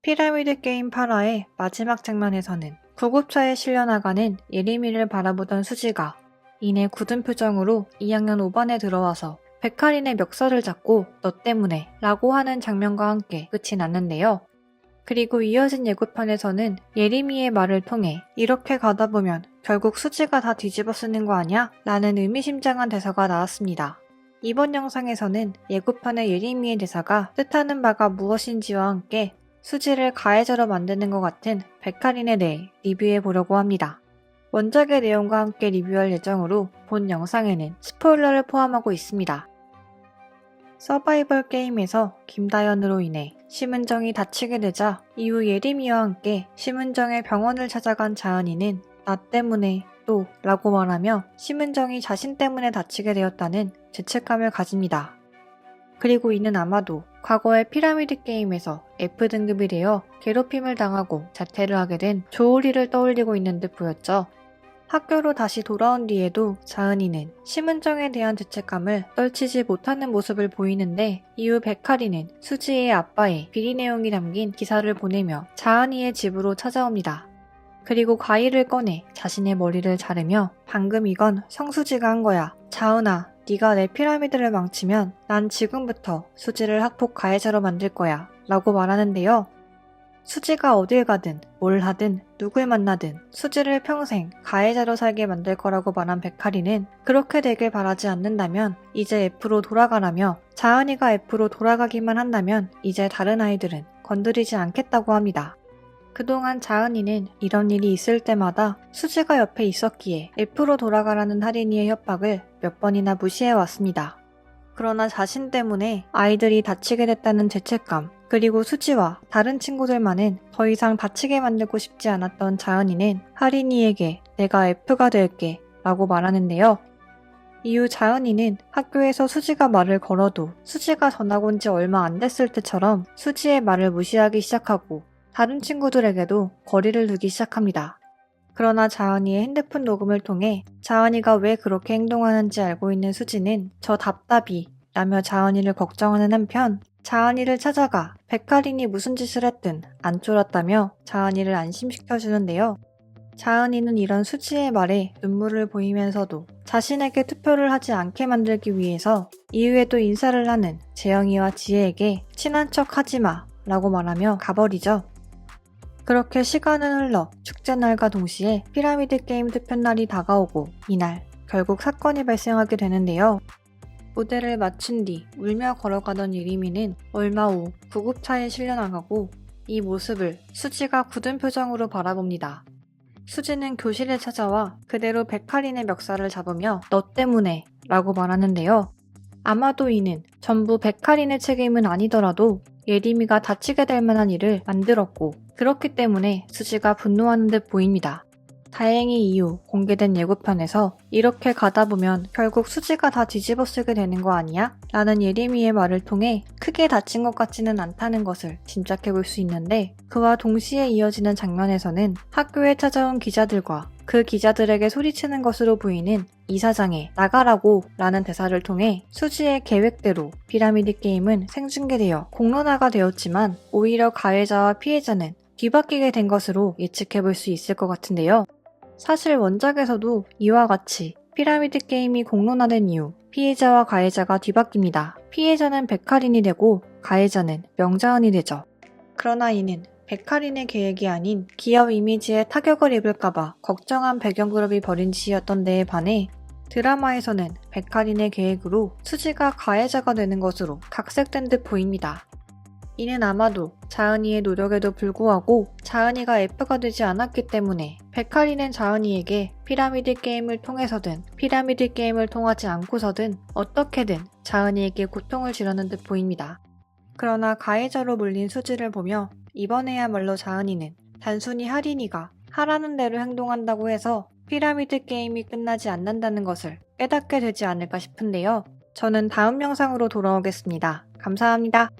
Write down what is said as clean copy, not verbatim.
피라미드 게임 8화의 마지막 장면에서는 구급차에 실려나가는 예림이를 바라보던 수지가 이내 굳은 표정으로 2학년 5반에 들어와서 백할인의 멱살을 잡고 너 때문에 라고 하는 장면과 함께 끝이 났는데요. 그리고 이어진 예고편에서는 예림이의 말을 통해 이렇게 가다 보면 결국 수지가 다 뒤집어 쓰는 거 아냐? 라는 의미심장한 대사가 나왔습니다. 이번 영상에서는 예고편의 예림이의 대사가 뜻하는 바가 무엇인지와 함께 수지를 가해자로 만드는 것 같은 백할인에 대해 리뷰해 보려고 합니다. 원작의 내용과 함께 리뷰할 예정으로 본 영상에는 스포일러를 포함하고 있습니다. 서바이벌 게임에서 김다연으로 인해 심은정이 다치게 되자 이후 예림이와 함께 심은정의 병원을 찾아간 자은이는 나 때문에 또 라고 말하며 심은정이 자신 때문에 다치게 되었다는 죄책감을 가집니다. 그리고 이는 아마도 과거의 피라미드 게임에서 F등급이 되어 괴롭힘을 당하고 자퇴를 하게 된 조우리를 떠올리고 있는 듯 보였죠. 학교로 다시 돌아온 뒤에도 자은이는 심은정에 대한 죄책감을 떨치지 못하는 모습을 보이는데 이후 백할이는 수지의 아빠의 비리 내용이 담긴 기사를 보내며 자은이의 집으로 찾아옵니다. 그리고 과일을 꺼내 자신의 머리를 자르며 방금 이건 성수지가 한 거야. 자은아, 네가 내 피라미드를 망치면 난 지금부터 수지를 학폭 가해자로 만들 거야 라고 말하는데요. 수지가 어딜 가든 뭘 하든 누굴 만나든 수지를 평생 가해자로 살게 만들 거라고 말한 백할이는 그렇게 되길 바라지 않는다면 이제 F로 돌아가라며 자은이가 F로 돌아가기만 한다면 이제 다른 아이들은 건드리지 않겠다고 합니다. 그동안 자은이는 이런 일이 있을 때마다 수지가 옆에 있었기에 F로 돌아가라는 할인이의 협박을 몇 번이나 무시해왔습니다. 그러나 자신 때문에 아이들이 다치게 됐다는 죄책감, 그리고 수지와 다른 친구들만은 더 이상 다치게 만들고 싶지 않았던 자은이는 할인이에게 내가 F가 될게 라고 말하는데요. 이후 자은이는 학교에서 수지가 말을 걸어도 수지가 전학 온 지 얼마 안 됐을 때처럼 수지의 말을 무시하기 시작하고 다른 친구들에게도 거리를 두기 시작합니다. 그러나 자은이의 핸드폰 녹음을 통해 자은이가 왜 그렇게 행동하는지 알고 있는 수지는 저 답답이 라며 자은이를 걱정하는 한편 자은이를 찾아가 백할인이 무슨 짓을 했든 안 쫄았다며 자은이를 안심시켜주는데요. 자은이는 이런 수지의 말에 눈물을 보이면서도 자신에게 투표를 하지 않게 만들기 위해서 이후에도 인사를 하는 재영이와 지혜에게 친한 척 하지마 라고 말하며 가버리죠. 그렇게 시간은 흘러 축제날과 동시에 피라미드 게임 투표날이 다가오고 이날 결국 사건이 발생하게 되는데요. 무대를 마친 뒤 울며 걸어가던 예림이는 얼마 후 구급차에 실려나가고 이 모습을 수지가 굳은 표정으로 바라봅니다. 수지는 교실에 찾아와 그대로 백할인의 멱살을 잡으며 너 때문에 라고 말하는데요. 아마도 이는 전부 백할인의 책임은 아니더라도 예림이가 다치게 될 만한 일을 만들었고 그렇기 때문에 수지가 분노하는 듯 보입니다. 다행히 이후 공개된 예고편에서 이렇게 가다 보면 결국 수지가 다 뒤집어 쓰게 되는 거 아니야? 라는 예림이의 말을 통해 크게 다친 것 같지는 않다는 것을 짐작해 볼 수 있는데 그와 동시에 이어지는 장면에서는 학교에 찾아온 기자들과 그 기자들에게 소리치는 것으로 보이는 이사장의 나가라고 라는 대사를 통해 수지의 계획대로 피라미드 게임은 생중계되어 공론화가 되었지만 오히려 가해자와 피해자는 뒤바뀌게 된 것으로 예측해 볼 수 있을 것 같은데요. 사실 원작에서도 이와 같이 피라미드 게임이 공론화된 이후 피해자와 가해자가 뒤바뀝니다. 피해자는 백할인이 되고 가해자는 명자은이 되죠. 그러나 이는 백할인의 계획이 아닌 기업 이미지에 타격을 입을까봐 걱정한 배경그룹이 벌인 짓이었던 데에 반해 드라마에서는 백할인의 계획으로 수지가 가해자가 되는 것으로 각색된 듯 보입니다. 이는 아마도 자은이의 노력에도 불구하고 자은이가 F가 되지 않았기 때문에 백할인은 자은이에게 피라미드 게임을 통해서든 피라미드 게임을 통하지 않고서든 어떻게든 자은이에게 고통을 주려는 듯 보입니다. 그러나 가해자로 몰린 수지를 보며 이번에야말로 자은이는 단순히 할인이가 하라는 대로 행동한다고 해서 피라미드 게임이 끝나지 않는다는 것을 깨닫게 되지 않을까 싶은데요. 저는 다음 영상으로 돌아오겠습니다. 감사합니다.